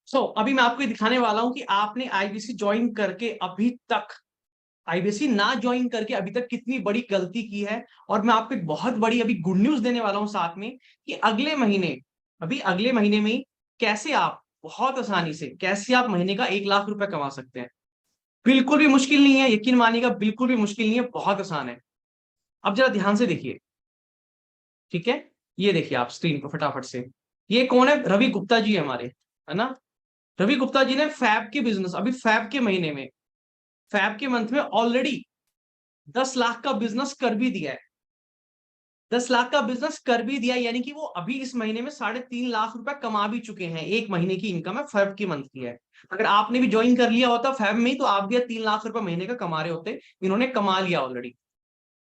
अभी मैं आपको ये दिखाने वाला हूं कि आपने आईबीसी ज्वाइन करके अभी तक, आईबीसी ना ज्वाइन करके अभी तक कितनी बड़ी गलती की है। और मैं आपको एक बहुत बड़ी अभी गुड न्यूज देने वाला हूं साथ में, कि अगले महीने, अभी अगले महीने में ही कैसे आप बहुत आसानी से कैसे आप महीने का 1 लाख रुपए कमा सकते हैं। बिल्कुल भी मुश्किल नहीं है, यकीन मानिएगा, बिल्कुल भी मुश्किल नहीं है, बहुत आसान है। अब जरा ध्यान से देखिए, ठीक है। ये देखिए आप स्क्रीन को फटाफट से। ये कौन है? रवि गुप्ता जी है हमारे, है ना। रवि गुप्ता जी ने फैब के बिजनेस, अभी फैब के महीने में, फैब के मंथ में ऑलरेडी 10 लाख का बिजनेस कर भी दिया है। 10 लाख का बिजनेस कर भी दिया, यानी कि वो अभी इस महीने में 3.5 लाख रुपए कमा भी चुके हैं। एक महीने की इनकम है, फैब की मंथ की है। अगर आपने भी ज्वाइन कर लिया होता फैब में ही, तो आप भी 3 लाख रुपए महीने का कमा रहे होते। इन्होंने कमा लिया ऑलरेडी।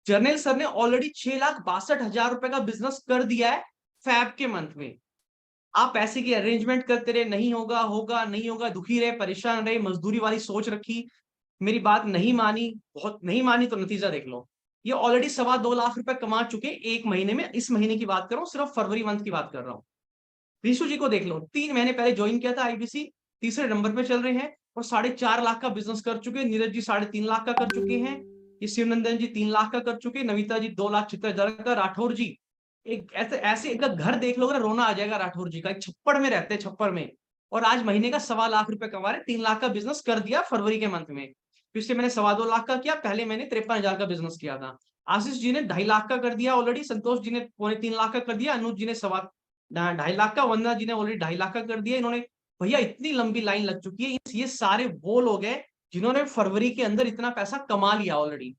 जर्नल सर ने ऑलरेडी 6,62,000 रुपए का बिजनेस कर दिया है फैब के मंथ में। आप पैसे की अरेंजमेंट करते रहे, नहीं होगा होगा नहीं होगा, दुखी रहे, परेशान रहे, मजदूरी वाली सोच रखी, मेरी बात नहीं मानी, बहुत नहीं मानी, तो नतीजा देख लो। ये ऑलरेडी 2.25 लाख रुपए कमा चुके एक महीने में। इस महीने की बात कर रहा हूँ, सिर्फ फरवरी मंथ की बात कर रहा हूँ। ऋषु जी को देख लो, 3 महीने पहले ज्वाइन किया था आईबीसी, तीसरे नंबर पे चल रहे हैं और 4.5 लाख का बिजनेस कर चुके हैं। नीरज जी 3.5 लाख का कर चुके हैं। ये शिवनंदन जी 3 लाख का कर चुके हैं। नविता जी 2,76,000 का। राठौर जी, एक ऐसे ऐसे एक घर देख लोगे ना, रोना आ जाएगा। राठौर जी का एक छप्पड़ में रहते हैं, छप्पड़ में, और आज महीने का 2.25 लाख रुपए कमा रहे। 3 लाख का बिजनेस कर दिया फरवरी के मंथ में। पिछले मैंने 2.25 लाख का किया, पहले मैंने 53,000 का बिजनेस किया था। आशीष जी ने 2.5 लाख का कर दिया ऑलरेडी। संतोष जी ने 2.75 लाख का कर दिया। अनुज जी ने 2.5 लाख का। वंदना जी ने ऑलरेडी 2.5 लाख का कर दिया। इन्होंने, भैया इतनी लंबी लाइन लग चुकी है। ये सारे वो लोग हैं जिन्होंने फरवरी के अंदर इतना पैसा कमा लिया ऑलरेडी।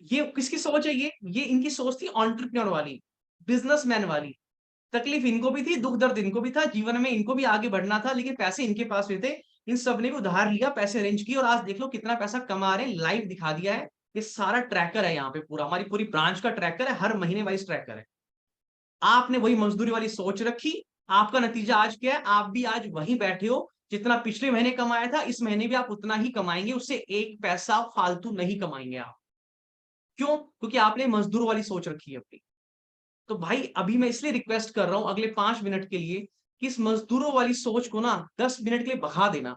ये किसकी सोच है? ये इनकी सोच थी एंटरप्रेन्योर वाली, बिजनेसमैन वाली। तकलीफ इनको भी थी, दुख दर्द इनको भी था, जीवन में इनको भी आगे बढ़ना था, लेकिन पैसे इनके पास भी थे। इन सब ने भी उधार लिया, पैसे अरेंज किए, और आज देख लो कितना पैसा कमा रहे हैं। लाइव दिखा दिया है। ये सारा ट्रैकर है यहाँ पे, पूरा हमारी पूरी ब्रांच का ट्रैकर है, हर महीने वाइज ट्रैकर है। आपने वही मजदूरी वाली सोच रखी, आपका नतीजा आज क्या है? आप भी आज वहीं बैठे हो। जितना पिछले महीने कमाया था, इस महीने भी आप उतना ही कमाएंगे, उससे एक पैसा फालतू नहीं कमाएंगे आप। क्यों? क्योंकि आपने मजदूर वाली सोच रखी है अपनी। तो भाई अभी मैं इसलिए रिक्वेस्ट कर रहा हूं अगले 5 मिनट के लिए, कि इस मजदूरों वाली सोच को ना 10 मिनट के लिए भगा देना,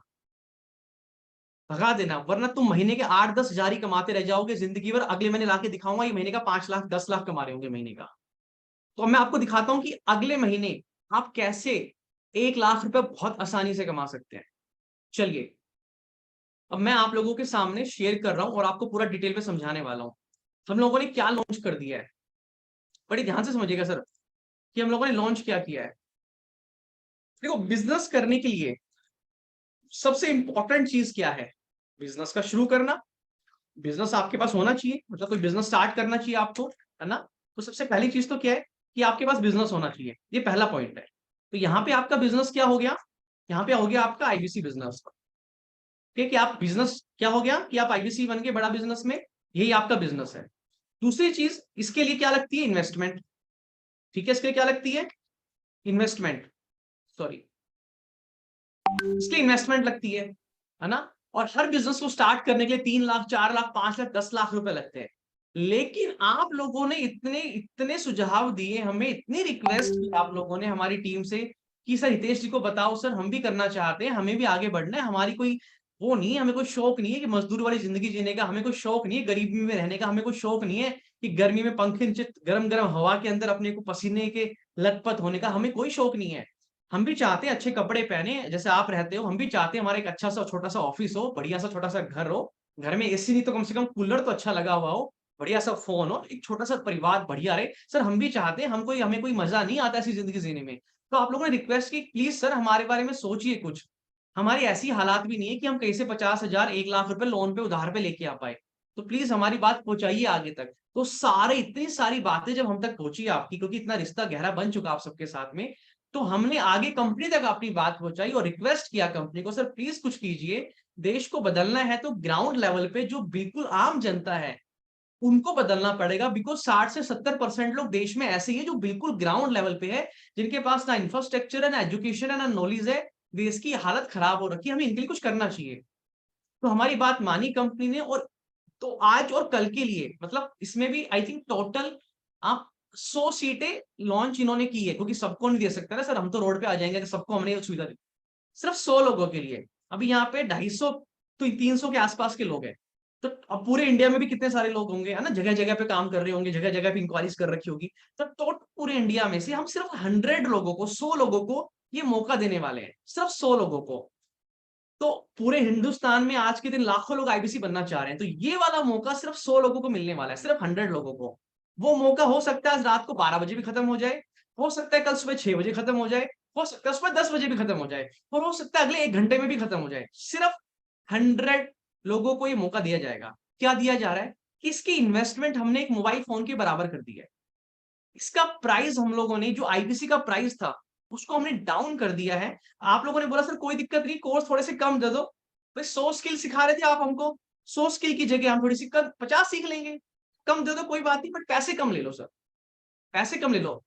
भगा देना। वरना तुम महीने के 8-10 हजार ही कमाते रह जाओगे जिंदगी भर। अगले महीने लाके दिखाऊंगा ये महीने का 5 लाख 10 लाख कमा रहे होंगे महीने का। तो अब मैं आपको दिखाता हूं कि अगले महीने आप कैसे 1 लाख रुपए बहुत आसानी से कमा सकते हैं। चलिए, अब मैं आप लोगों के सामने शेयर कर रहा हूं और आपको पूरा डिटेल में समझाने वाला हूं। हम लोगों ने क्या लॉन्च कर दिया है, बड़ी ध्यान से समझिएगा सर, कि हम लोगों ने लॉन्च क्या किया है। देखो, बिजनेस करने के लिए सबसे इंपॉर्टेंट चीज क्या है? बिजनेस का शुरू करना। बिजनेस आपके पास होना चाहिए, मतलब कोई बिजनेस स्टार्ट करना चाहिए आपको, है ना। तो सबसे पहली चीज तो क्या है, कि आपके पास बिजनेस होना चाहिए। ये पहला पॉइंट है। तो यहाँ पे आपका बिजनेस क्या हो गया? यहाँ पे हो गया आपका आईबीसी बिजनेस। ठीक है, कि आप बिजनेस क्या हो गया, कि आप आईबीसी बन के बड़ा बिजनेस में, यही आपका बिजनेस है। दूसरी चीज, इसके लिए क्या लगती है? इन्वेस्टमेंट। ठीक है, इसके लिए क्या लगती है? इन्वेस्टमेंट, सॉरी, इसलिए इन्वेस्टमेंट लगती है ना। और हर बिजनेस को स्टार्ट करने के लिए 3 लाख, 4 लाख, 5 लाख, 10 लाख रुपए लगते हैं। लेकिन आप लोगों ने इतने इतने सुझाव दिए हमें, इतनी रिक्वेस्ट की आप लोगों ने हमारी टीम से, कि सर हितेश जी को बताओ सर, हम भी करना चाहते हैं, हमें भी आगे बढ़ना है। हमारी कोई वो नहीं है, हमें कोई शौक नहीं है कि मजदूर वाली जिंदगी जीने का, हमें कोई शौक नहीं है गरीबी में रहने का, हमें कोई शौक नहीं है कि गर्मी में पंखे नीचे गरम गरम हवा के अंदर अपने को पसीने के लथपथ होने का, हमें कोई शौक नहीं है। हम भी चाहते हैं अच्छे कपड़े पहने जैसे आप रहते हो, हम भी चाहते हैं हमारा एक अच्छा सा छोटा सा ऑफिस हो, बढ़िया सा छोटा सा घर हो, घर में एसी नहीं तो कम से कम कूलर तो अच्छा लगा हुआ हो, बढ़िया सा फोन हो, एक छोटा सा परिवार बढ़िया रहे। सर हम भी चाहते हैं, हमें कोई मजा नहीं आता ऐसी जिंदगी जीने में। तो आप लोगों ने रिक्वेस्ट की, प्लीज सर हमारे बारे में सोचिए कुछ। हमारी ऐसी हालात भी नहीं है कि हम कहीं से 50,000 1 लाख रुपए लोन पे उधार पे लेके आ पाए। तो प्लीज हमारी बात पहुंचाइए आगे तक। तो सारे इतनी सारी बातें जब हम तक पहुंची आपकी, क्योंकि इतना रिश्ता गहरा बन चुका आप सबके साथ में, तो हमने आगे कंपनी तक अपनी बात पहुंचाई और रिक्वेस्ट किया कंपनी को, सर प्लीज कुछ कीजिए। देश को बदलना है तो ग्राउंड लेवल पे जो बिल्कुल आम जनता है उनको बदलना पड़ेगा। बिकॉज 60 से 70% लोग देश में ऐसे ही है जो बिल्कुल ग्राउंड लेवल पे है, जिनके पास ना इंफ्रास्ट्रक्चर है, ना एजुकेशन है, ना नॉलेज है। देश की हालत खराब हो रखी है, हमें इनके लिए कुछ करना चाहिए। तो हमारी बात मानी कंपनी ने। और तो आज और कल के लिए, मतलब इसमें भी आई थिंक टोटल आप 100 सीटें लॉन्च इन्होंने की है, क्योंकि सबको नहीं दे सकता ना सर, हम तो रोड पे आ जाएंगे कि सबको हमने ये सुविधा दी। सिर्फ 100 लोगों के लिए। अभी यहाँ पे 250 तो 300 के आसपास के लोग हैं। तो अब पूरे इंडिया में भी कितने सारे लोग होंगे, है ना, जगह जगह पे काम कर रहे होंगे, जगह जगह पे इंक्वायरीज कर रखी होगी। तो पूरे इंडिया में से हम सिर्फ 100 लोगों को, 100 लोगों को ये मौका देने वाले हैं, सिर्फ 100 लोगों को। तो पूरे हिंदुस्तान में आज के दिन लाखों लोग आईबीसी बनना चाह रहे हैं, तो ये वाला मौका सिर्फ 100 लोगों को मिलने वाला है, सिर्फ 100 लोगों को। वो मौका हो सकता है आज रात को 12 बजे भी खत्म हो जाए, हो सकता है कल सुबह 6 बजे खत्म हो जाए, हो सकता है सुबह 10 बजे भी खत्म हो जाए, और हो सकता है अगले 1 घंटे में भी खत्म हो जाए। सिर्फ 100 लोगों को ये मौका दिया जाएगा। क्या दिया जा रहा है कि इसकी इन्वेस्टमेंट हमने एक मोबाइल फोन के बराबर कर दी है। इसका प्राइस हम लोगों ने, जो आईबीसी का प्राइस था, उसको हमने डाउन कर दिया है। आप लोगों ने बोला सर कोई दिक्कत नहीं, कोर्स थोड़े से कम दे दो। भाई 100 स्किल सिखा रहे थे आप हमको, 100 स्किल की जगह हम थोड़ी सी 50 सीख लेंगे। कम दे दो कोई बात नहीं, बट पैसे कम ले लो सर, पैसे कम ले लो।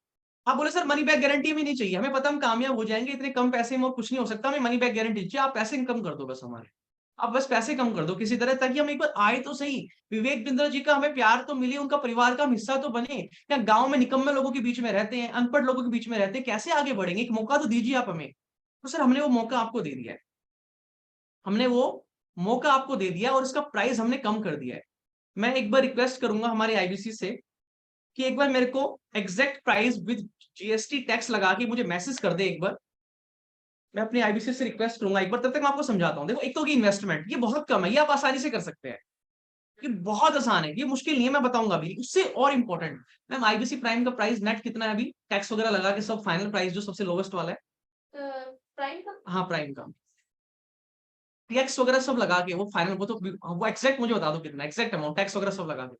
आप बोले सर मनी बैक गारंटी भी नहीं चाहिए, हमें पता हम कामयाब हो जाएंगे, इतने कम पैसे में और कुछ नहीं हो सकता, हमें मनी बैक गारंटी चाहिए, आप पैसे कम कर दो बस हमारे। आप बस पैसे कम कर दो किसी तरह, ताकि हम एक बार आए तो सही। विवेक बिंद्रा जी का हमें प्यार तो मिले, उनका परिवार का हम हिस्सा तो बने। या गांव में निकम्मे लोगों के बीच में रहते हैं, अनपढ़ लोगों के बीच में रहते हैं, कैसे आगे बढ़ेंगे? एक मौका तो दीजिए आप हमें। तो सर हमने वो मौका आपको दे दिया है, हमने वो मौका आपको दे दिया, और इसका प्राइस हमने कम कर दिया है। मैं एक बार रिक्वेस्ट करूंगा हमारे आईबीसी से कि एक बार मेरे को exact price with GST tax लगा के मुझे मैसेज कर दे एक बार। मैं अपनी आईबीसी से रिक्वेस्ट करूंगा एक बार, तब तक मैं आपको समझाता हूँ। देखो, एक तो की इन्वेस्टमेंट ये बहुत कम है, ये आप आसानी से कर सकते हैं, ये बहुत आसान है, ये मुश्किल नहीं है, मैं बताऊंगा अभी। उससे और इंपॉर्टेंट, मैम आईबीसी प्राइम का प्राइस नेट कितना है अभी, टैक्स वगैरह लगा के सब फाइनल प्राइस जो सबसे लोवेस्ट वाला है? प्राइम का, हाँ प्राइम का टैक्स वगैरह सब लगा के वो फाइनल, वो एक्सैक्ट मुझे बता दो कितना एक्सैक्ट अमाउंट टैक्स वगैरह सब लगा के।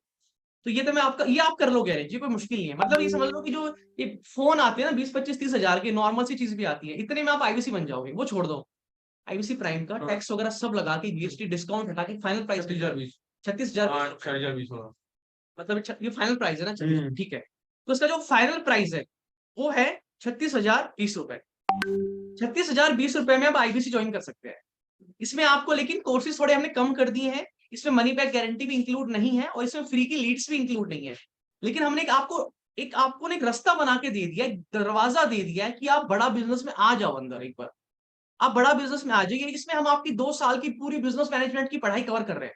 तो ये तो मैं आपका, ये आप कर लोगे अरेंज, ये कोई मुश्किल नहीं है। मतलब ये समझ लो कि जो ये फोन आते हैं ना 20-25-30 हजार के, नॉर्मल सी चीज भी आती है, इतने में आप आईबीसी बन जाओगे। वो छोड़ दो, आईबीसी प्राइम का टैक्स वगैरह सब लगा के, जीएसटी डिस्काउंट हटा के फाइनल प्राइस 36,000, मतलब ये फाइनल प्राइस है ना, ठीक है। तो इसका जो फाइनल प्राइस है वो है 36,020 रुपए। 36,020 रुपए में आप आईबीसी ज्वाइन कर सकते हैं। इसमें आपको लेकिन कोर्सेज थोड़े हमने कम कर दिए हैं, इसमें मनी बैक गारंटी भी इंक्लूड नहीं है, और इसमें फ्री की लीड्स भी इंक्लूड नहीं है। लेकिन हमने आपको एक रास्ता बना के दे दिया, एक दरवाजा दे दिया है कि आप बड़ा बिजनेस में आ जाओ अंदर एक बार, आप बड़ा बिजनेस में आ जाइए। इसमें हम आपकी 2 साल की पूरी बिजनेस मैनेजमेंट की पढ़ाई कवर कर रहे हैं।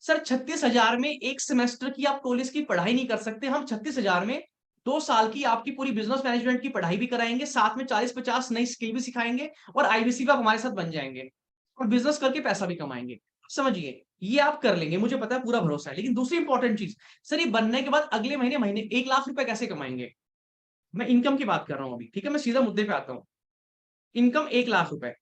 सर 36,000 में एक सेमेस्टर की आप कॉलेज की पढ़ाई नहीं कर सकते, हम 36,000 में 2 साल की आपकी पूरी बिजनेस मैनेजमेंट की पढ़ाई भी कराएंगे, साथ में 40-50 नई स्किल भी सिखाएंगे, और आईबीसी भी आप हमारे साथ बन जाएंगे, और बिजनेस करके पैसा भी कमाएंगे। समझिए, ये आप कर लेंगे, मुझे पता है, पूरा भरोसा है। लेकिन दूसरी इंपॉर्टेंट चीज, सर ये बनने के बाद अगले महीने महीने 1 लाख रुपए कैसे कमाएंगे? मैं इनकम की बात कर रहा हूं अभी, ठीक है, मैं सीधा मुद्दे पे आता हूँ। इनकम 1 लाख रुपए।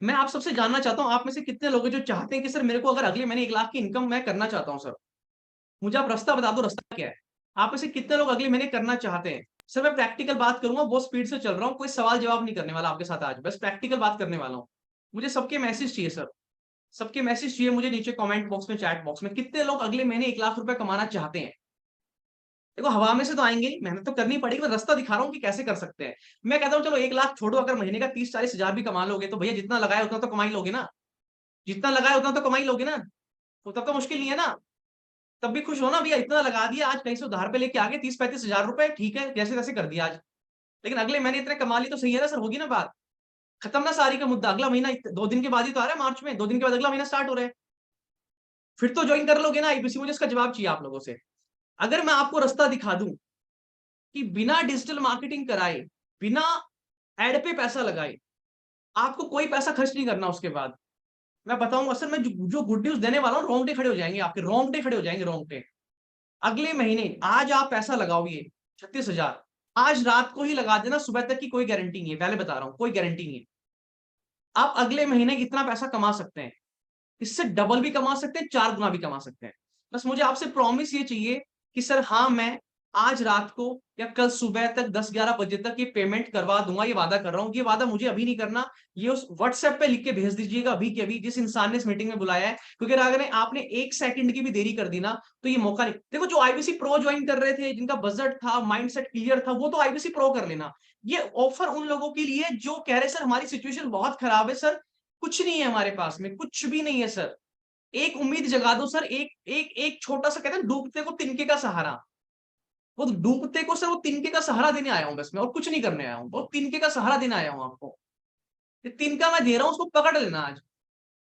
मैं आप सबसे जानना चाहता हूँ, आप में से कितने लोग हैं जो चाहते हैं कि सर मेरे को अगर अगले महीने 1 लाख की इनकम मैं करना चाहता हूँ सर, मुझे आप रास्ता बता दो, रास्ता क्या है? आप में से कितने लोग अगले महीने करना चाहते हैं? सर मैं प्रैक्टिकल बात करूंगा, बहुत स्पीड से चल रहा हूँ, कोई सवाल जवाब नहीं करने वाला आपके साथ आज, बस प्रैक्टिकल बात करने वाला हूँ। मुझे सबके मैसेज चाहिए सर, सबके मैसेज चाहिए मुझे, नीचे कमेंट बॉक्स में, चैट बॉक्स में, कितने लोग अगले महीने 1 लाख रुपए कमाना चाहते हैं? देखो हवा में से तो आएंगे ही, मेहनत तो करनी पड़ेगी, मैं रास्ता दिखा रहा हूँ कि कैसे कर सकते हैं। मैं कहता हूँ चलो 1 लाख छोड़ो, अगर महीने का 30-40 हजार भी कमा लोगे तो भैया जितना लगाया उतना तो कमाई लोगे ना, जितना लगाया उतना तो कमाई लोगे ना, तो तब तो मुश्किल नहीं है ना। तब भी खुश हो ना भैया, इतना लगा दिया, आज कहीं से उधार पे लेके आगे 30-35 हजार रुपए, ठीक है, जैसे तैसे कर दिया आज। लेकिन अगले महीने इतने कमा ली तो सही है ना सर, होगी ना बात, खत्म ना सारी का मुद्दा। अगला महीना 2 दिन के बाद ही तो आ रहा है, मार्च में 2 दिन के बाद अगला महीना स्टार्ट हो रहा है, फिर तो ज्वाइन कर लोगे ना आईपीसी? मुझे इसका जवाब चाहिए आप लोगों से। अगर मैं आपको रास्ता दिखा दूं कि बिना डिजिटल मार्केटिंग कराए, बिना एड पे पैसा लगाए, आपको कोई पैसा खर्च नहीं करना उसके बाद, मैं बताऊंगा सर, मैं जो गुड न्यूज देने वाला हूँ, रोंगटे खड़े हो जाएंगे आपके, रोंगटे खड़े हो जाएंगे, रोंगटे। अगले महीने आज आप पैसा लगाओगे 36,000, आज रात को ही लगा देना, सुबह तक की कोई गारंटी नहीं है, पहले बता रहा हूं, कोई गारंटी नहीं है। आप अगले महीने कितना पैसा कमा सकते हैं, इससे डबल भी कमा सकते हैं, 4 गुना भी कमा सकते हैं। बस मुझे आपसे प्रॉमिस ये चाहिए कि सर हाँ, मैं आज रात को या कल सुबह तक 10-11 बजे तक ये पेमेंट करवा दूंगा, ये वादा कर रहा हूँ। ये वादा मुझे अभी नहीं करना, ये उस व्हाट्सएप पे लिख के भेज दीजिएगा अभी के अभी, जिस इंसान ने इस मीटिंग में बुलाया है, क्योंकि अगर आपने 1 सेकंड की भी देरी कर दी ना, तो ये मौका नहीं। देखो जो आईबीसी प्रो ज्वाइन कर रहे थे, जिनका बजट था, माइंडसेट क्लियर था, वो तो आईबीसी प्रो कर लेना। ये ऑफर उन लोगों के लिए जो कह रहे सर हमारी सिचुएशन बहुत खराब है सर, कुछ नहीं है हमारे पास में, कुछ भी नहीं है सर, एक उम्मीद जगा दो सर, एक एक एक छोटा सा, कहते हैं डूबते को तिनके का सहारा, वो डूबते को सर वो तिनके का सहारा देने आया हूँ बस, मैं और कुछ नहीं करने आया हूँ, वो तिनके का सहारा देने आया हूँ आपको। ये तिनका मैं दे रहा हूँ, उसको पकड़ लेना आज,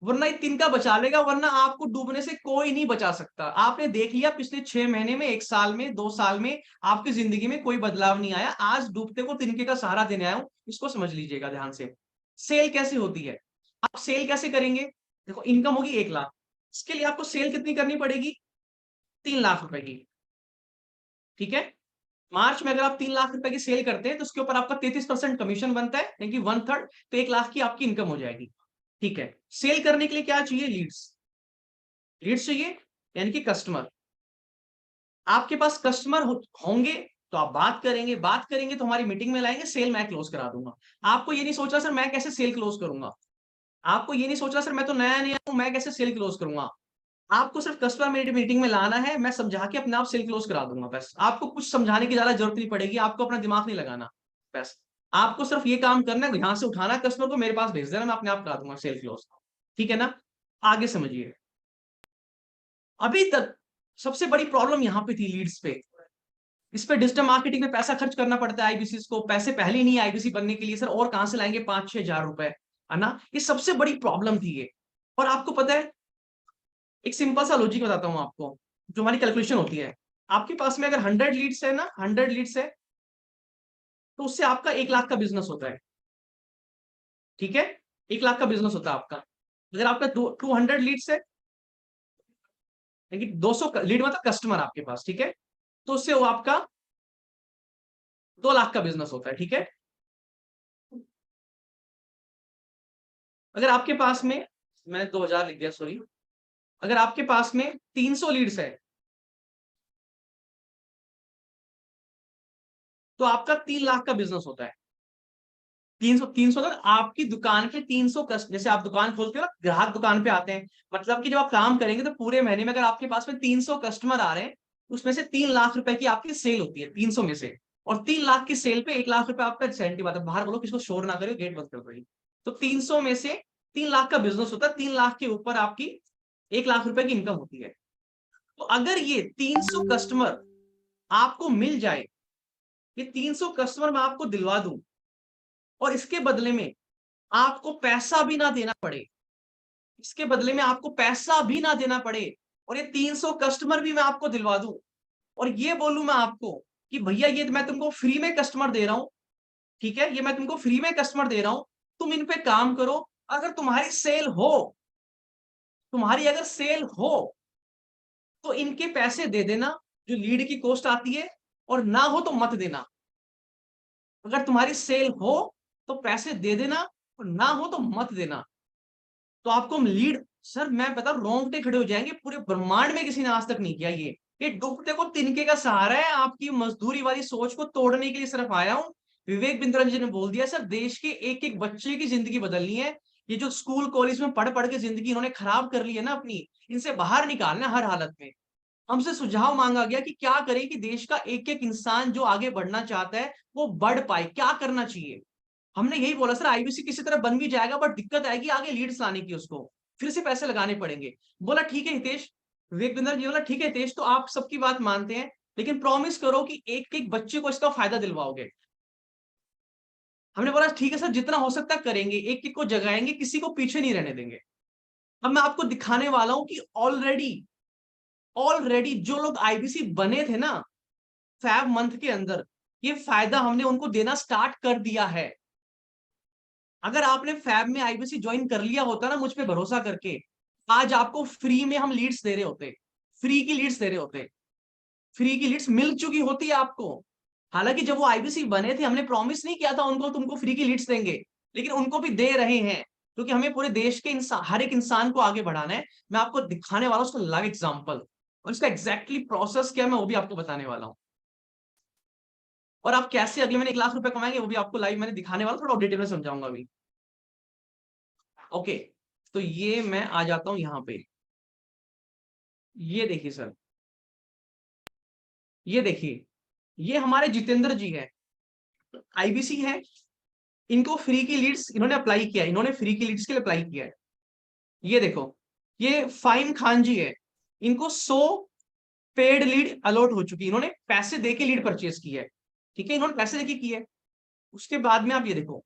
वरना ये तिनका बचा लेगा, वरना आपको डूबने से कोई नहीं बचा सकता। आपने देख लिया पिछले 6 महीने में, 1 साल में, 2 साल में आपकी जिंदगी में कोई बदलाव नहीं आया। आज डूबते को तिनके का सहारा देने आया हूं, इसको समझ लीजिएगा ध्यान से। सेल कैसे होती है, आप सेल कैसे करेंगे? देखो इनकम होगी 1 लाख, इसके लिए आपको सेल कितनी करनी पड़ेगी? 3 लाख रुपए की। ठीक है, मार्च में अगर आप 3 लाख रुपए की सेल करते हैं तो उसके ऊपर आपका 33% कमीशन बनता है, यानी कि 1/3, तो 1 लाख की आपकी इनकम हो जाएगी। ठीक है, सेल करने के लिए क्या चाहिए? लीड्स। लीड्स चाहिए, यानी कि कस्टमर। आपके पास कस्टमर होंगे तो आप बात करेंगे, बात करेंगे तो हमारी मीटिंग में लाएंगे, सेल मैं क्लोज करा दूंगा। आपको ये नहीं सोचना सर मैं कैसे सेल क्लोज करूंगा, आपको ये नहीं सोचना सर मैं तो नया नया हूं मैं कैसे सेल क्लोज करूंगा। आपको सिर्फ कस्टमर मेरी मीटिंग में लाना है, मैं समझा के अपने आप सेल क्लोज करा दूंगा। बस आपको कुछ समझाने की ज्यादा जरूरत नहीं पड़ेगी, आपको अपना दिमाग नहीं लगाना। बस आपको सिर्फ ये काम करना है, यहाँ से उठाना है कस्टमर को, मेरे पास भेज देना, मैं अपने आप करा दूंगा सेल क्लोज। ठीक है ना? आगे समझिए। अभी तक सबसे बड़ी प्रॉब्लम यहाँ पे थी लीड्स पे, इस पे डिजिटल मार्केटिंग में पैसा खर्च करना पड़ता है आईबीसी को, पैसे पहले ही नहीं आईबीसी बनने के लिए सर, और कहां से लाएंगे 5-6 हजार रुपए, है ना? ये सबसे बड़ी प्रॉब्लम थी ये। और आपको पता है, एक सिंपल सा लॉजिक बताता हूँ आपको, जो हमारी कैलकुलेशन होती है। आपके पास में अगर 100 लीड्स है ना, 100 लीड्स है, तो उससे आपका 1 लाख का बिजनेस होता है। ठीक है, 1 लाख का बिजनेस होता है आपका। अगर आपका 200 लीड्स है, लेकिन 200 लीड मतलब कस्टमर आपके पास, ठीक है, तो उससे वो आपका 2 लाख का बिजनेस होता है। ठीक है, अगर आपके पास में, मैंने 2000 लिख दिया सॉरी, अगर आपके पास में 300 लीड्स है, तो आपका 3 लाख का बिजनेस होता है। 300 अगर आपकी दुकान पे 300 कस्ट, जैसे आप दुकान खोलते हो ना, ग्राहक दुकान पे आते हैं, मतलब कि जब आप काम करेंगे तो पूरे महीने में अगर आपके पास में 300 कस्टमर आ रहे हैं, उसमें से 3 लाख रुपए की आपकी सेल होती है 300 में से। और 3 लाख की सेल पे 1 लाख रुपए आपका इंसेंटिव आता है। बाहर बोलो, किसको शोर ना करो, गेट बंद कर दो। तो 300 में से 3 लाख का बिजनेस होता है, 3 लाख के ऊपर आपकी 1 लाख रुपए की इनकम होती है। तो अगर ये 300 कस्टमर आपको मिल जाए, ये 300 कस्टमर मैं आपको दिलवा दूं, और इसके बदले में आपको पैसा भी ना देना पड़े, इसके बदले में आपको पैसा भी ना देना पड़े, और ये 300 कस्टमर भी मैं आपको दिलवा दूं, और ये बोलूं मैं आपको कि भैया ये मैं तुमको फ्री में कस्टमर दे रहा हूं, ठीक है, ये मैं तुमको फ्री में कस्टमर दे रहा हूं, तुम इन पे काम करो। अगर तुम्हारी सेल हो, तुम्हारी अगर सेल हो, तो इनके पैसे दे देना, जो लीड की कॉस्ट आती है, और ना हो तो मत देना। अगर तुम्हारी सेल हो तो पैसे दे देना, और ना हो तो मत देना। तो आपको हम लीड, सर मैं बता, रोंगटे खड़े हो जाएंगे, पूरे ब्रह्मांड में किसी ने आज तक नहीं किया ये डूबते को तिनके का सहारा है। आपकी मजदूरी वाली सोच को तोड़ने के लिए सिर्फ आया हूं। विवेक बिंद्रा जी ने बोल दिया सर, देश के एक एक बच्चे की जिंदगी बदलनी है। ये जो स्कूल कॉलेज में पढ़ पढ़ के जिंदगी इन्होंने खराब कर ली है ना अपनी, इनसे बाहर निकालना है हर हालत में। हमसे सुझाव मांगा गया कि क्या करें कि देश का एक एक इंसान जो आगे बढ़ना चाहता है वो बढ़ पाए, क्या करना चाहिए। हमने यही बोला सर, आईबीसी किसी तरह बन भी जाएगा, बट दिक्कत आएगी आगे लीड्स लाने की, उसको फिर से पैसे लगाने पड़ेंगे। बोला ठीक है हितेश, विवेक बिंदर जी बोला ठीक है हितेश, तो आप सबकी बात मानते हैं, लेकिन प्रॉमिस करो कि एक एक बच्चे को इसका फायदा दिलवाओगे। हमने बोला ठीक है सर, जितना हो सकता है करेंगे, एक एक को जगाएंगे, किसी को पीछे नहीं रहने देंगे। अब मैं आपको दिखाने वाला हूं कि ऑलरेडी ऑलरेडी जो लोग आईबीसी बने थे ना फैब मंथ के अंदर, ये फायदा हमने उनको देना स्टार्ट कर दिया है। अगर आपने फैब में आईबीसी ज्वाइन कर लिया होता ना मुझ पे भरोसा करके, आज आपको फ्री में हम लीड्स दे रहे होते, फ्री की लीड्स दे रहे होते, फ्री की लीड्स मिल चुकी होती है आपको। हालांकि जब वो आईबीसी बने थे हमने प्रॉमिस नहीं किया था उनको तुमको फ्री की लीड्स देंगे, लेकिन उनको भी दे रहे हैं, क्योंकि हमें पूरे देश के इंसान, हर एक इंसान को आगे बढ़ाना है। मैं आपको दिखाने वाला हूं उसका लाइव एग्जाम्पल, और इसका एग्जैक्टली प्रोसेस क्या है मैं वो भी आपको बताने वाला हूँ। और आप कैसे अगले महीने 1 लाख रुपए कमाएंगे वो भी आपको लाइव मैंने दिखाने वाला, थोड़ा डिटेल में समझाऊंगा अभी। ओके, तो ये मैं आ जाता हूं यहाँ पे। ये देखिए सर, ये देखिए, ये हमारे जितेंद्र जी है, आईबीसी है, इनको फ्री की लीड्स इन्होंने अप्लाई किया है, इन्होंने फ्री की लीड्स के लिए अप्लाई किया है। ये देखो, ये फाइम खान जी है, इनको 100 पेड लीड अलॉट हो चुकी है, इन्होंने पैसे देके लीड परचेज की है, ठीक है, इन्होंने पैसे देके की है। उसके बाद में आप ये देखो,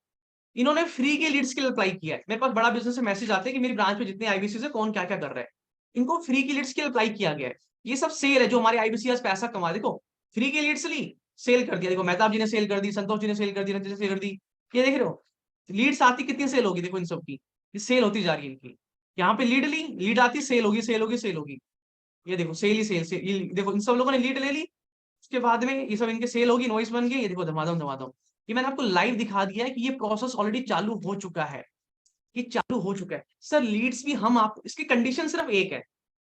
इन्होंने फ्री के लीड्स के लिए अप्लाई किया है। मेरे पास बड़ा बिजनेस से मैसेज आते हैं कि मेरी ब्रांच में जितने आईबीसी है कौन क्या क्या कर रहा है, इनको फ्री की लीड्स के लिए अप्लाई किया गया है। ये सब सेल है जो हमारे आईबीसी आज पैसा कमा, देखो फ्री की लीड्स ली, सेल कर दिया, देखो मेहताब जी ने सेल कर दी, संतोष जी ने सेल कर दी, रंजित ने सेल कर दी, ये देख रहे हो लीड्स आती कितनी सेल होगी, देखो इन सब की, ये सेल होती जा रही है इनकी। यहाँ पे लीड ली, लीड आती, सेल होगी, सेल होगी, सेल होगी, ये देखो सेल ही सेल से, ये देखो इन सब लोगों ने लीड ले ली, उसके बाद में ये सब इनके सेल होगी, इनवॉइस बन गई, ये देखो धमाधम धमाधम। ये मैंने आपको लाइव दिखा दिया है कि ये प्रोसेस ऑलरेडी चालू हो चुका है, ये चालू हो चुका है सर। लीड्स भी हम आपको, इसकी कंडीशन सिर्फ एक है,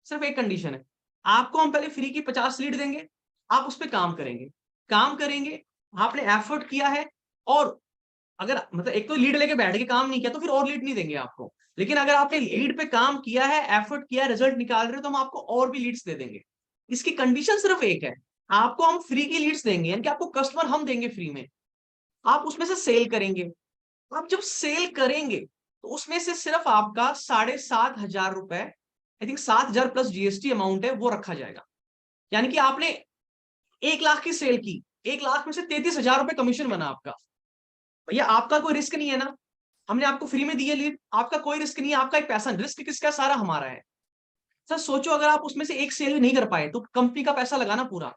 सिर्फ एक कंडीशन है, आपको हम पहले फ्री की 50 लीड देंगे, आप उस पर काम करेंगे, काम करेंगे, आपने एफर्ट किया है, और अगर मतलब एक तो लीड लेके बैठ के काम नहीं किया तो फिर और लीड नहीं देंगे आपको, लेकिन अगर आपने लीड पे काम किया है, एफर्ट किया है, रिजल्ट निकाल रहे हो, तो हम आपको और भी लीड्स दे देंगे। इसकी कंडीशन सिर्फ एक है, आपको हम फ्री की लीड्स देंगे, यानी कि आपको कस्टमर हम देंगे फ्री में, आप उसमें से सेल करेंगे। आप जब सेल करेंगे तो उसमें से सिर्फ आपका 7,500 रुपए, I think 7,000 plus GST amount है, वो रखा जाएगा। यानी कि आपने 1 लाख की सेल की, 1 लाख में से 33,000 रुपए कमीशन बना आपका। भैया आपका कोई रिस्क नहीं है ना, हमने आपको फ्री में दी है लीड, आपका कोई रिस्क नहीं है, आपका एक पैसा, रिस्क किसका, सारा हमारा है। सर सोचो अगर आप उसमें से एक सेल भी नहीं कर पाए तो कंपनी का पैसा लगाना पूरा।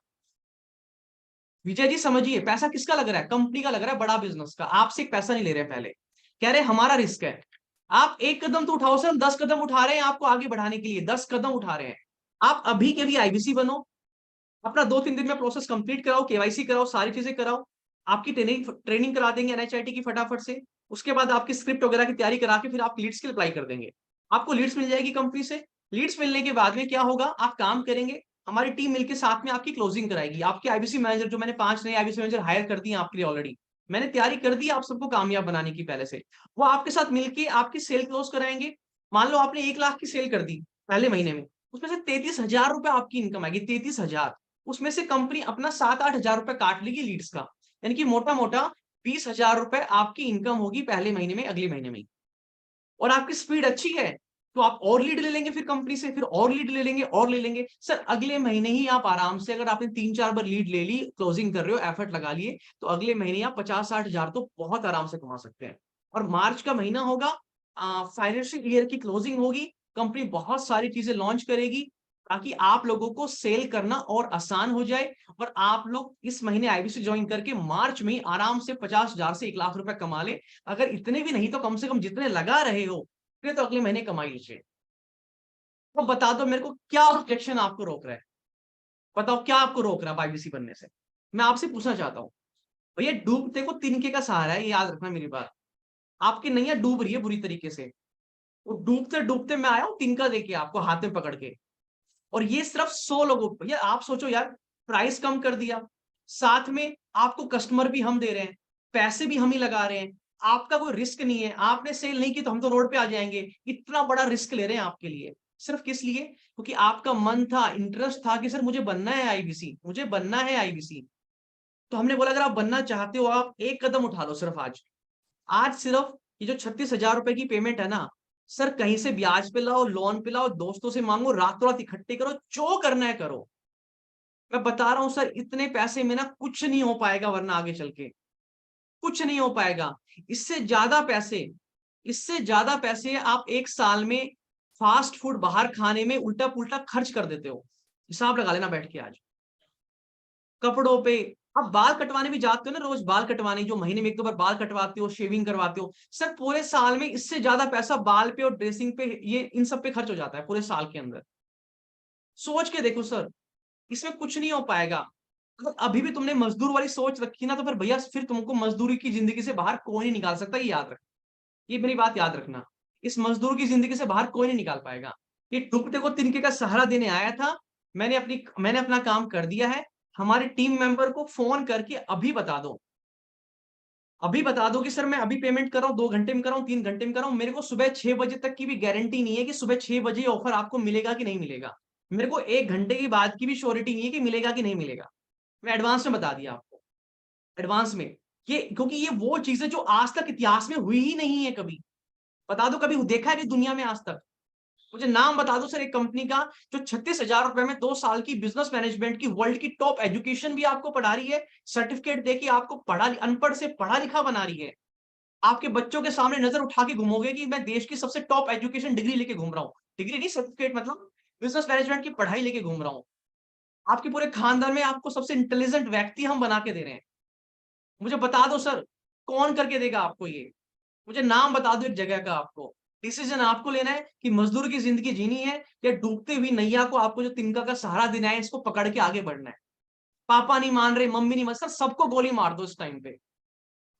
विजय जी समझिए, पैसा किसका लग रहा है, कंपनी का लग रहा है, बड़ा बिजनेस का, आपसे एक पैसा नहीं ले रहे पहले, कह रहे हमारा रिस्क है। आप एक कदम तो उठाओ सर, हम 10 कदम उठा रहे हैं आपको आगे बढ़ाने के लिए, 10 कदम उठा रहे हैं। आप अभी के भी आईबीसी बनो, अपना 2-3 दिन में प्रोसेस कंप्लीट कराओ, केवाईसी कराओ, सारी चीजें कराओ, आपकी ट्रेनिंग ट्रेनिंग करा देंगे एनएचआईटी की फटाफट से। उसके बाद आपकी स्क्रिप्ट वगैरह की तैयारी करा के फिर आप लीड्स के लिए अप्लाई कर देंगे, आपको लीड्स मिल जाएगी कंपनी से। लीड्स मिलने के बाद में क्या होगा, आप काम करेंगे, हमारी टीम मिलकर साथ में आपकी क्लोजिंग कराएगी। आपके आईबीसी मैनेजर, जो मैंने 5 नए आईबीसी मैनेजर हायर कर दिए आपके लिए ऑलरेडी, मैंने तैयारी कर दी आप सबको कामयाब बनाने की पहले से, वो आपके साथ मिलकर आपकी सेल क्लोज कराएंगे। मान लो आपने 1 लाख की सेल कर दी पहले महीने में, उसमें से 33,000 रुपए आपकी इनकम आएगी, 33,000, उसमें से कंपनी अपना 7-8 हजार रुपए काट लेगी लीड्स का, यानी कि मोटा मोटा 20,000 रुपए आपकी इनकम होगी पहले महीने में, अगले महीने में। और आपकी स्पीड अच्छी है तो आप और लीड ले लेंगे, फिर कंपनी से फिर और लीड ले लेंगे, और ले लेंगे सर। अगले महीने ही आप आराम से, अगर आपने 3-4 बार लीड ले ली, क्लोजिंग कर रहे हो, एफर्ट लगा लिए, तो अगले महीने आप 50-60 हजार तो बहुत आराम से कमा सकते हैं। और मार्च का महीना होगा, फाइनेंशियल ईयर की क्लोजिंग होगी, कंपनी बहुत सारी चीजें लॉन्च करेगी ताकि आप लोगों को सेल करना और आसान हो जाए, और आप लोग इस महीने आईबीसी ज्वाइन करके मार्च में आराम से 50,000 से 1 लाख रुपए कमा ले। अगर इतने भी नहीं तो कम से कम जितने लगा रहे हो फिर तो अगले महीने कमा लीजिए। तो बता दो मेरे को क्या ऑब्जेक्शन आपको रोक रहा है, बताओ क्या आपको रोक रहा है आईबीसी बनने से। मैं आपसे पूछना चाहता हूँ, भैया डूबते को तिनके का सहारा है, ये याद रखना मेरी बात। आपकी नैया डूब रही है बुरी तरीके से, वो डूबते डूबते मैं आया हूँ तिनका देके आपको हाथ में पकड़ के, और ये सिर्फ 100 लोगों को। यार आप सोचो यार, प्राइस कम कर दिया, साथ में आपको कस्टमर भी हम दे रहे हैं, पैसे भी हम ही लगा रहे हैं, आपका कोई रिस्क नहीं है, आपने सेल नहीं की तो हम तो रोड पे आ जाएंगे, इतना बड़ा रिस्क ले रहे हैं आपके लिए, सिर्फ किस लिए, क्योंकि आपका मन था, इंटरेस्ट था कि सर मुझे बनना है आईबीसी, मुझे बनना है आईबीसी। तो हमने बोला अगर आप बनना चाहते हो आप एक कदम उठा लो सिर्फ आज। आज सिर्फ ये जो 36,000 रुपए की पेमेंट है ना सर, कहीं से ब्याज पे लाओ, लोन पे लाओ, दोस्तों से मांगो, रातों रात इकट्ठे करो, जो करना है करो। मैं बता रहा हूं सर, इतने पैसे में ना कुछ नहीं हो पाएगा, वरना आगे चल के कुछ नहीं हो पाएगा। इससे ज्यादा पैसे, इससे ज्यादा पैसे आप एक साल में फास्ट फूड बाहर खाने में उल्टा पुल्टा खर्च कर देते हो। हिसाब लगा लेना बैठ के आज, कपड़ों पे। आप बाल कटवाने भी जाते हो ना रोज, बाल कटवाने जो महीने में 1-2 बार बाल कटवाते हो, शेविंग करवाते हो, सर पूरे साल में इससे ज्यादा पैसा बाल पे और ड्रेसिंग पे, ये इन सब पे खर्च हो जाता है पूरे साल के अंदर। सोच के देखो सर, इसमें कुछ नहीं हो पाएगा। अगर अभी भी तुमने मजदूर वाली सोच रखी ना, तो फिर भैया फिर तुमको मजदूरी की जिंदगी से बाहर कोई नहीं निकाल सकता, ये याद रख, ये मेरी बात याद रखना। इस मजदूर की जिंदगी से बाहर कोई नहीं निकाल पाएगा। ये डूबते को तिनके का सहारा देने आया था, मैंने अपना काम कर दिया है। हमारे टीम मेंबर को फोन करके अभी बता दो, अभी बता दो कि सर मैं अभी पेमेंट कर रहा हूँ, 2 घंटे में कर रहा हूँ, 3 घंटे में कर रहा हूँ। मेरे को सुबह 6 बजे तक की भी गारंटी नहीं है कि सुबह 6 बजे ऑफर आपको मिलेगा कि नहीं मिलेगा। मेरे को 1 घंटे की बाद की भी श्योरिटी नहीं है कि मिलेगा कि नहीं मिलेगा। मैं एडवांस में बता दिया आपको, एडवांस में। ये क्योंकि ये वो चीजें जो आज तक इतिहास में हुई ही नहीं है कभी। बता दो कभी देखा है कि दुनिया में आज तक, मुझे नाम बता दो सर एक कंपनी का जो 36,000 रुपए में 2 साल की बिजनेस मैनेजमेंट की वर्ल्ड की टॉप एजुकेशन भी आपको पढ़ा रही है, सर्टिफिकेट देके आपको अनपढ़ से पढ़ा लिखा बना रही है। आपके बच्चों के सामने नजर उठा के घूमोगे कि मैं देश की सबसे टॉप एजुकेशन डिग्री लेके घूम रहा हूँ, डिग्री नहीं सर्टिफिकेट, मतलब बिजनेस मैनेजमेंट की पढ़ाई लेके घूम रहा हूँ। आपके पूरे खानदान में आपको सबसे इंटेलिजेंट व्यक्ति हम बना के दे रहे हैं। मुझे बता दो सर, कौन करके देगा आपको ये? मुझे नाम बता दो एक जगह का आपको। डिसीजन आपको लेना है कि मजदूर की जिंदगी जीनी है या डूबती हुई नैया को आपको जो तिनका का सहारा देना है, इसको पकड़ के आगे बढ़ना है। पापा नहीं मान रहे, मम्मी नहीं मान, सर सबको गोली मार दो इस टाइम पे।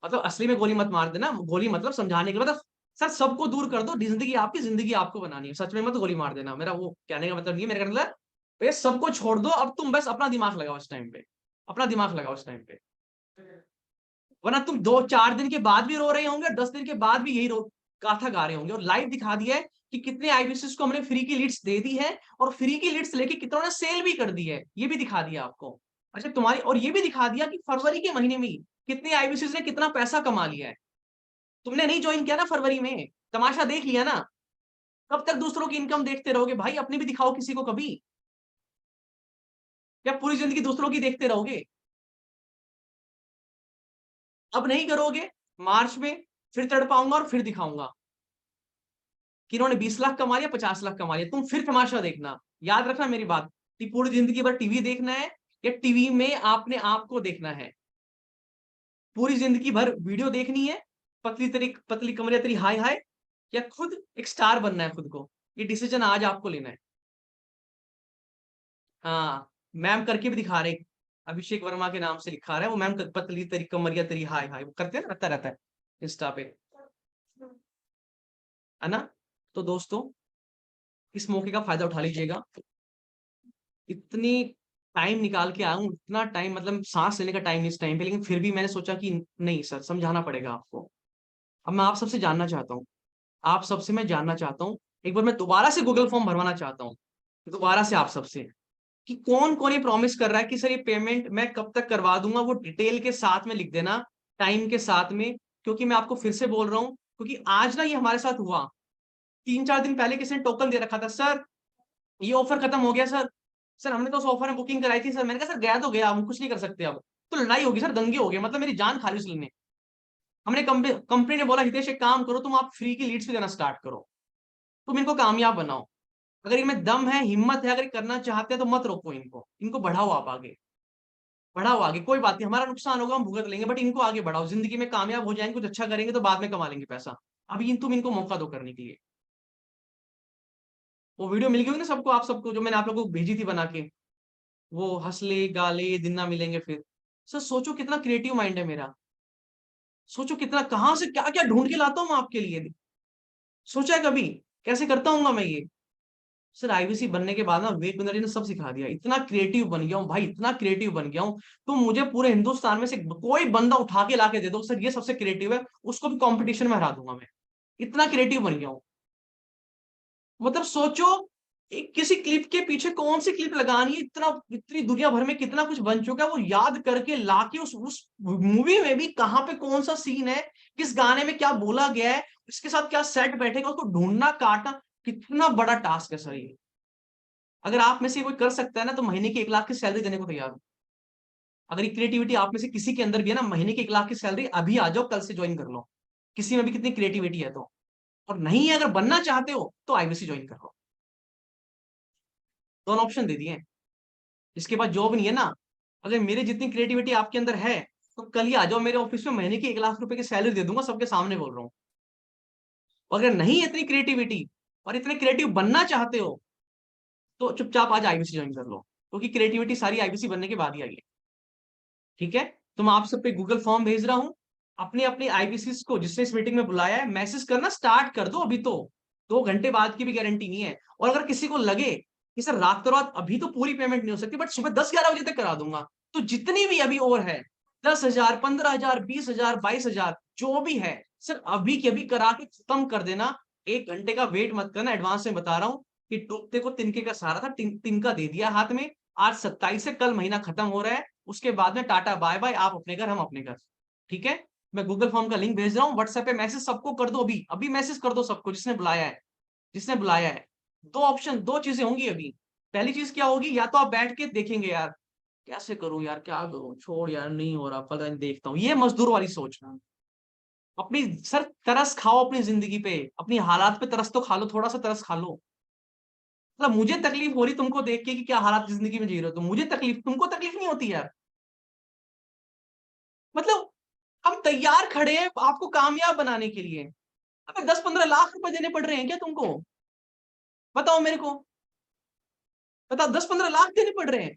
मतलब असली में गोली मत मार देना, गोली मतलब समझाने के मतलब सर सबको दूर कर दो, जिंदगी आपकी, जिंदगी आपको बनानी है, सच में मत गोली मार देना। मेरा वो कहने का मतलब नहीं है, मेरा मतलब ये सबको छोड़ दो, अब तुम बस अपना दिमाग लगाओ इस टाइम पे, अपना दिमाग लगाओ इस टाइम पे। वरना तुम 2-4 दिन के बाद भी रो रहे होंगे, 10 दिन के बाद भी यही रो गाथा गा रहे होंगे। और लाइव दिखा दिया है कि कितने आईबीसीएस को हमने फ्री की लीड्स दे दी है, और फ्री की लीड्स लेके कितनों ने सेल भी कर दी है, ये भी दिखा दिया आपको। अच्छा तुम्हारी, और ये भी दिखा दिया कि फरवरी के महीने में ही कितने आईबीसीएस ने कितना पैसा कमा लिया है। तुमने नहीं ज्वाइन किया ना फरवरी में, तमाशा देख लिया ना। कब तक दूसरों की इनकम देखते रहोगे भाई? अपनी भी दिखाओ किसी को कभी। क्या पूरी जिंदगी दूसरों की देखते रहोगे? अब नहीं करोगे, मार्च में फिर चढ़ पाऊंगा और फिर दिखाऊंगा कि इन्होंने 20 लाख कमा लिया, 50 लाख कमा लिया, तुम फिर तमाशा देखना। याद रखना मेरी बात, कि पूरी जिंदगी भर टीवी देखना है या टीवी में आपने आप को देखना है? पूरी जिंदगी भर वीडियो देखनी है, पतली कमरिया तेरी हाय हाय, या खुद एक स्टार बनना है खुद को? ये डिसीजन आज आपको लेना है। हाँ, मैम करके भी दिखा रहे, अभिषेक वर्मा के नाम से लिखा रहा है वो, मैम पतली तेरी कमरिया तेरी हाय हाय, वो करते हैं, रहता रहता है इंस्टा पे, है ना? तो दोस्तों, इस मौके का फायदा उठा लीजिएगा। इतनी टाइम निकाल के आया हूँ, इतना टाइम, मतलब सांस लेने का टाइम नहीं इस टाइम पे, लेकिन फिर भी मैंने सोचा कि नहीं सर, समझाना पड़ेगा आपको। अब मैं आप सबसे जानना चाहता हूँ, आप सबसे मैं जानना चाहता हूँ, एक बार मैं दोबारा से गूगल फॉर्म भरवाना चाहता हूँ, दोबारा से आप सबसे, कि कौन कौन ये प्रॉमिस कर रहा है कि सर ये पेमेंट मैं कब तक करवा दूंगा, वो डिटेल के साथ में लिख देना, टाइम के साथ में। क्योंकि मैं आपको फिर से बोल रहा हूँ, क्योंकि आज ना ये हमारे साथ हुआ, 3-4 दिन पहले किसी ने टोकन दे रखा था, सर ये ऑफर खत्म हो गया सर। सर हमने तो उस ऑफर में बुकिंग कराई थी सर, मैंने कहा सर गया तो गया, हम कुछ नहीं कर सकते अब। तो लड़ाई होगी सर, दंगे हो गए, मतलब मेरी जान खा ली उस लेने। हमने कंपनी ने बोला हितेश एक काम करो, तुम आप फ्री की लीड्स भी देना स्टार्ट करो, तुम इनको कामयाब बनाओ। अगर इनमें दम है, हिम्मत है, अगर ये करना चाहते हैं तो मत रोको इनको, इनको बढ़ाओ, आप आगे बढ़ाओ, आगे कोई बात नहीं, हमारा नुकसान होगा हम भुगत लेंगे, बट इनको आगे बढ़ाओ, जिंदगी में कामयाब हो जाएंगे, कुछ अच्छा करेंगे तो बाद में कमा लेंगे पैसा। अभी तुम इनको मौका दो करने के लिए। वो वीडियो मिल गई होगी ना सबको, आप सबको, जो मैंने आप लोगों को भेजी थी बना के, वो हंसले गाले दिन ना मिलेंगे फिर। सर सोचो कितना क्रिएटिव माइंड है मेरा, सोचो कितना, कहां से क्या क्या ढूंढ के लाता हूँ मैं आपके लिए। सोचा है कभी कैसे करता हूँ मैं ये? सर आईबीसी बनने के बाद ना विवेक बिंद्रा जी ने सब सिखा दिया, इतना क्रिएटिव बन गया हूँ भाई, इतना क्रिएटिव बन गया हूँ। तो मुझे पूरे हिंदुस्तान में से कोई बंदा उठा के ला के दे दो सर ये सबसे क्रिएटिव है, उसको भी कंपटीशन में हरा दूंगा मैं, इतना क्रिएटिव बन गया हूँ। मतलब सोचो, एक किसी क्लिप के पीछे कौन सी क्लिप लगानी है, इतना, इतनी दुनिया भर में कितना कुछ बन चुका है, वो याद करके लाके उस मूवी में भी कहाँ पे कौन सा सीन है, किस गाने में क्या बोला गया है, इसके साथ क्या सेट बैठेगा, उसको ढूंढना काटना, कितना बड़ा टास्क है सर ये। अगर आप में से कोई कर सकता है ना, तो महीने की 1 लाख की सैलरी देने को तैयार हूं। अगर ये क्रिएटिविटी आप में से किसी के अंदर भी है ना, महीने की 1 लाख की सैलरी अभी आ जाओ, कल से ज्वाइन कर लो, किसी में भी कितनी क्रिएटिविटी है तो। और नहीं है, अगर बनना चाहते हो तो आईबीसी ज्वाइन कर लो। दोनों ऑप्शन दे दिए हैं। इसके बाद जॉब नहीं है ना, अगर मेरे जितनी क्रिएटिविटी आपके अंदर है, तो कल ही आ जाओ मेरे ऑफिस में, महीने की 1 लाख रुपए की सैलरी दे दूंगा, सबके सामने बोल रहा हूँ। अगर नहीं है इतनी क्रिएटिविटी, और इतने क्रिएटिव बनना चाहते हो, तो चुपचाप आज आईबीसी ज्वाइन कर लो, क्योंकि क्रिएटिविटी सारी आईबीसी बनने के बाद ही आई है। ठीक है, तो मैं आप सब पे गूगल फॉर्म भेज रहा हूँ। अपने अपने आईबीसी को जिसने इस मीटिंग में बुलाया है, मैसेज करना स्टार्ट कर दो अभी तो, 2 घंटे बाद की भी गारंटी नहीं है। और अगर किसी को लगे कि सर रात रात अभी तो पूरी पेमेंट नहीं हो सकती, बट सुबह 10-11 बजे तक करा दूंगा, तो जितनी भी अभी और है, 10,000, 15,000, 20,000, 22,000, जो भी है, सर अभी के अभी करा के खत्म कर देना। 1 घंटे का वेट मत करना, एडवांस में बता रहा हूँ कि डूबते को तिनके का सहारा था, तिनका दे दिया हाथ में। आज 27 है, कल महीना खत्म हो रहा है, उसके बाद में टाटा बाय बाय, आप अपने घर, हम अपने घर। ठीक है, मैं गूगल फॉर्म का लिंक भेज रहा हूँ, व्हाट्सएप पे मैसेज सबको कर दो, अभी अभी मैसेज कर दो सबको, जिसने बुलाया है, जिसने बुलाया है। दो ऑप्शन, दो चीजें होंगी अभी। पहली चीज क्या होगी, या तो आप बैठ के देखेंगे यार कैसे करूं यार, क्या करूं, छोड़ यार नहीं हो रहा, पता नहीं देखता हूँ, ये मजदूर वाली सोच। अपनी सर तरस खाओ अपनी जिंदगी पे, अपनी हालात पे तरस तो खा लो, थोड़ा सा तरस खा लो। मतलब मुझे तकलीफ हो रही तुमको देख के कि क्या हालात जिंदगी में जी रहे हो, तो मुझे तकलीफ, तुमको तकलीफ नहीं होती यार। मतलब हम तैयार खड़े हैं आपको कामयाब बनाने के लिए। अबे 10-15 लाख रुपए देने पड़ रहे हैं क्या तुमको? बताओ मेरे को, बताओ, 10-15 लाख देने पड़ रहे हैं।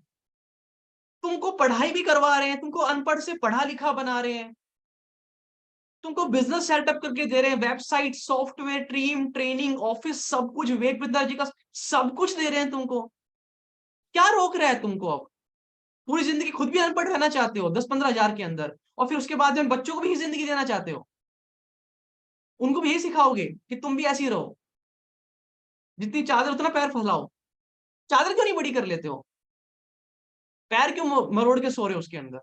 तुमको पढ़ाई भी करवा रहे हैं, तुमको अनपढ़ से पढ़ा लिखा बना रहे हैं, तुमको बिजनेस सेटअप करके दे रहे हैं, website, software, team, training, office, सब कुछ, विवेक विद्या जी का सब कुछ दे रहे हैं तुमको। क्या रोक रहा है तुमको अब? पूरी जिंदगी खुद भी अनपढ़ रहना चाहते हो 10-15 हजार के अंदर, और फिर उसके बाद में बच्चों को भी यही जिंदगी देना चाहते हो? उनको भी यही सिखाओगे कि तुम भी ऐसे ही रहो, जितनी चादर उतना पैर फैलाओ? चादर क्यों नहीं बड़ी कर लेते हो? पैर क्यों मरोड़ के सो रहे हो उसके अंदर?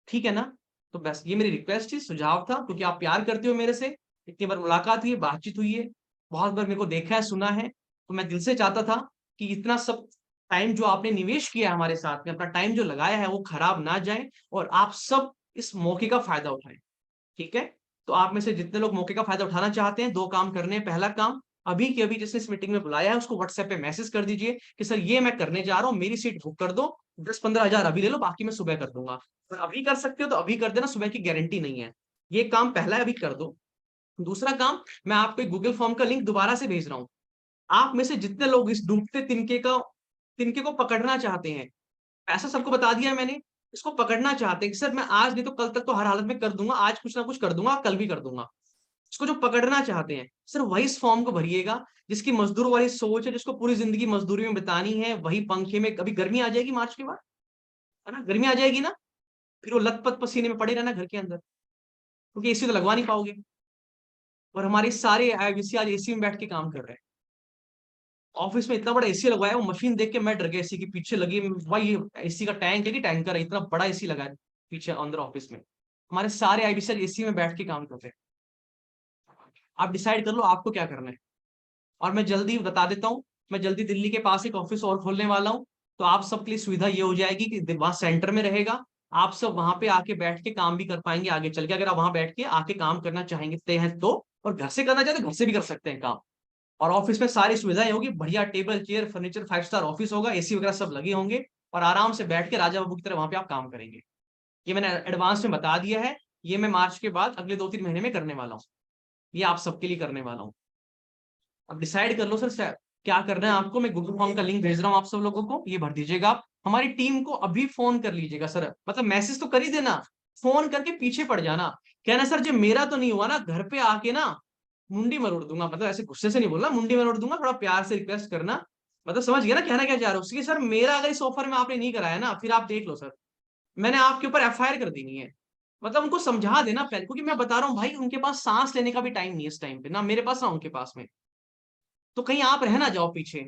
ठीक है ना? तो बस ये मेरी रिक्वेस्ट थी, सुझाव था, क्योंकि आप प्यार करते हो मेरे से, इतनी बार मुलाकात हुई है, बातचीत हुई है, बहुत बार मेरे को देखा है, सुना है, तो मैं दिल से चाहता था कि इतना सब टाइम जो आपने निवेश किया है हमारे साथ में, अपना टाइम जो लगाया है वो खराब ना जाए, और आप सब इस मौके का फायदा उठाएं। ठीक है? तो आप में से जितने लोग मौके का फायदा उठाना चाहते हैं, दो काम करने हैं। पहला काम, अभी के अभी जिसने इस मीटिंग में बुलाया है उसको व्हाट्सएप पे मैसेज कर दीजिए कि सर ये मैं करने जा रहा हूँ, मेरी सीट बुक कर दो, 10-15 हजार अभी ले लो, बाकी मैं सुबह कर दूंगा। और अभी कर सकते हो तो अभी कर देना, सुबह की गारंटी नहीं है। ये काम पहला है, अभी कर दो। दूसरा काम, मैं आपको एक गूगल फॉर्म का लिंक दोबारा से भेज रहा हूँ। आप में से जितने लोग इस डूबते तिनके को पकड़ना चाहते हैं, ऐसा सबको बता दिया है मैंने, इसको पकड़ना चाहते हैं कि सर मैं आज नहीं तो कल तक तो हर हालत में कर दूंगा, आज कुछ ना कुछ कर दूंगा, कल भी कर दूंगा, इसको जो पकड़ना चाहते हैं, सिर्फ वही इस फॉर्म को भरिएगा। जिसकी मजदूर वाली सोच है, जिसको पूरी जिंदगी मजदूरी में बितानी है, वही पंखे में, कभी गर्मी आ जाएगी मार्च के बाद, है ना, गर्मी आ जाएगी ना, फिर वो लथपथ पसीने में पड़े रहना घर के अंदर, क्योंकि एसी तो लगवा नहीं पाओगे। और हमारे सारे आईवीसी आज एसी में बैठ के काम कर रहे हैं। ऑफिस में इतना बड़ा एसी लगवाया है, वो मशीन देख के मैं डर गया, एसी के पीछे लगी, भाई ये एसी का टैंक है कि टैंकर है, इतना बड़ा एसी लगा है पीछे अंदर ऑफिस में। हमारे सारे आईवीसी एसी में बैठ के काम कर रहे हैं। आप डिसाइड कर लो आपको क्या करना है। और मैं जल्दी बता देता हूँ, मैं जल्दी दिल्ली के पास एक ऑफिस और खोलने वाला हूँ। तो आप सबके लिए सुविधा ये हो जाएगी कि वहां सेंटर में रहेगा, आप सब वहां पे आके बैठ के काम भी कर पाएंगे आगे चल के, अगर आप वहां बैठ के आके काम करना चाहेंगे हैं तो। और घर से करना चाहते हैं घर से भी कर सकते हैं काम। और ऑफिस में सारी सुविधाएं होगी, बढ़िया table chair furniture, 5 star office होगा, एसी वगैरह सब लगे होंगे, और आराम से बैठ के राजा बाबू की तरह वहां पे आप काम करेंगे। ये मैंने एडवांस में बता दिया है। ये मैं मार्च के बाद अगले 2-3 महीने में करने वाला हूँ। ये आप सबके लिए करने वाला हूँ। अब डिसाइड कर लो सर क्या करना है आपको। मैं गूगल फॉर्म का लिंक भेज रहा हूँ आप सब लोगों को, ये भर दीजिएगा आप। हमारी टीम को अभी फोन कर लीजिएगा सर, मतलब मैसेज तो कर ही देना, फोन करके पीछे पड़ जाना, कहना सर जो मेरा तो नहीं हुआ ना, घर पे आके ना मुंडी मरोड़ दूंगा, मतलब ऐसे गुस्से से नहीं बोलना, मुंडी मरोड़ दूंगा, थोड़ा प्यार से रिक्वेस्ट करना। मतलब समझ गया ना कहना क्या चाह रहा हूँ, उसकी सर मेरा अगर इस ऑफर में आपने नहीं कराया ना, फिर आप देख लो सर, मैंने आपके ऊपर एफआईआर कर देनी है। मतलब उनको समझा देना पहले, क्योंकि मैं बता रहा हूँ भाई, उनके पास सांस लेने का भी टाइम नहीं है इस टाइम पे, ना मेरे पास ना उनके पास में। तो कहीं आप रह ना जाओ पीछे।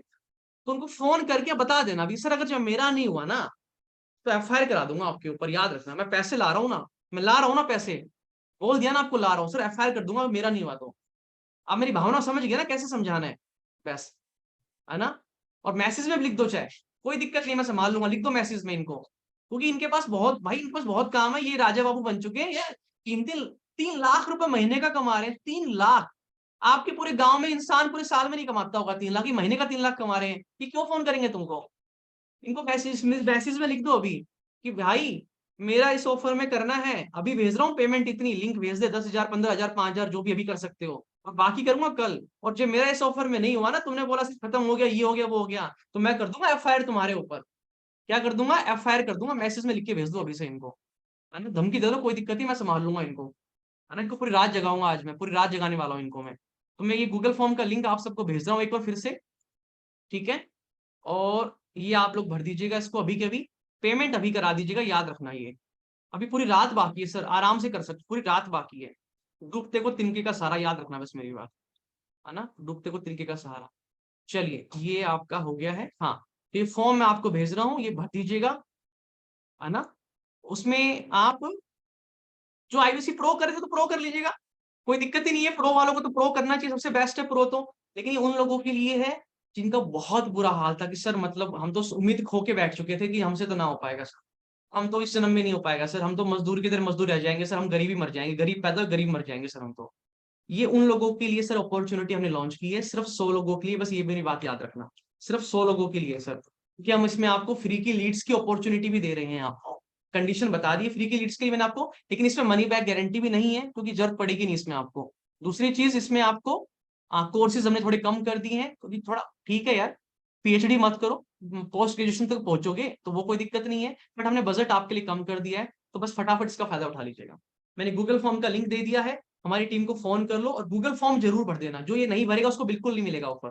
तो उनको फोन करके बता देना भी सर अगर जब मेरा नहीं हुआ ना, तो एफआईआर करा दूंगा आपके ऊपर, याद रखना, मैं पैसे ला रहा हूँ ना, मैं ला रहा हूँ ना पैसे, बोल दिया ना आपको ला रहा हूँ सर, एफआईआर कर दूंगा मेरा नहीं हुआ तो। आप मेरी भावना समझ गए ना कैसे समझाना है, बस, है ना? और मैसेज में भी लिख दो चाहे, कोई दिक्कत नहीं, मैं संभाल लूंगा, लिख दो मैसेज में इनको, क्योंकि इनके पास बहुत भाई, इनके पास बहुत काम है, ये राजा बाबू बन चुके हैं ये। 3 लाख रुपए महीने का कमा रहे हैं, 3 लाख। आपके पूरे गांव में इंसान पूरे साल में नहीं कमाता होगा 3 लाख, ये महीने का 3 लाख कमा रहे हैं, ये क्यों फोन करेंगे तुमको? इनको मैसेज मैसेज में लिख दो अभी कि भाई मेरा इस ऑफर में करना है, अभी भेज रहा हूँ पेमेंट, इतनी लिंक भेज दे, 10,000, 15,000, 5,000, जो भी अभी कर सकते हो, और बाकी करूंगा कल। और जो मेरा इस ऑफर में नहीं हुआ ना, तुमने बोला खत्म हो गया, ये हो गया, वो हो गया, तो मैं कर दूंगा एफआईआर तुम्हारे ऊपर। क्या कर दूंगा? एफआईआर कर दूंगा, मैसेज में लिख के भेज दो अभी से इनको, है ना, धमकी दे दो, कोई दिक्कत नहीं, मैं संभाल लूंगा इनको, है ना, इनको पूरी रात जगाऊंगा आज, मैं पूरी रात जगाने वाला हूँ इनको मैं। तो मैं ये गूगल फॉर्म का लिंक आप सबको भेज रहा हूँ एक बार फिर से, ठीक है? और ये आप लोग भर दीजिएगा इसको अभी के अभी, पेमेंट अभी करा दीजिएगा, याद रखना ये। अभी पूरी रात बाकी है सर, आराम से कर सकते, पूरी रात बाकी है। डूबते को तिनके का सहारा, याद रखना बस मेरी बात, है ना, डूबते को तिनके का सहारा। चलिए ये आपका हो गया है, हाँ। तो ये फॉर्म मैं आपको भेज रहा हूँ, ये भर दीजिएगा, है ना। उसमें आप जो आईबीसी प्रो कर रहे थे तो प्रो कर लीजिएगा, कोई दिक्कत ही नहीं है, प्रो वालों को तो प्रो करना चाहिए, सबसे बेस्ट है प्रो तो। लेकिन ये उन लोगों के लिए है जिनका बहुत बुरा हाल था कि सर मतलब हम तो उम्मीद खो के बैठ चुके थे कि हमसे तो ना हो पाएगा सर। हम तो इस जन्म में नहीं हो पाएगा सर, हम तो मज़दूर की तरह मज़दूर रह जाएँगे सर, हम गरीब ही मर जाएँगे, गरीब पैदा गरीब मर जाएँगे सर हम तो। ये उन लोगों के लिए सर अपॉर्च्युनिटी हमने लॉन्च की है, सिर्फ़ 100 लोगों के लिए, बस ये मेरी बात याद रखना। सिर्फ़ 100 लोगों के लिए सर, क्योंकि हम इसमें आपको फ्री की लीड्स की अपॉर्च्युनिटी भी दे रहे हैं आपको। कंडीशन बता दी है फ्री की लीड्स की मैंने आपको, लेकिन इसमें मनी बैक गारंटी भी नहीं है क्योंकि ज़रूरत पड़ेगी नहीं इसमें आपको। दूसरी चीज़ इसमें आपको कोर्सेज़ हमने थोड़े कम कर दिए हैं क्योंकि थोड़ा ठीक है यार, पीएचडी मत करो, पोस्ट ग्रेजुएशन तक पहुँचोगे तो वो कोई दिक्कत नहीं है, बट हमने बजट आपके लिए कम कर दिया है, तो बस फटाफट इसका फ़ायदा उठा लीजिएगा। मैंने गूगल फॉर्म का लिंक दे दिया है, हमारी टीम को फ़ोन कर लो और गूगल फॉर्म ज़रूर भर देना, जो ये नहीं भरेगा उसको बिल्कुल नहीं मिलेगा ऑफर।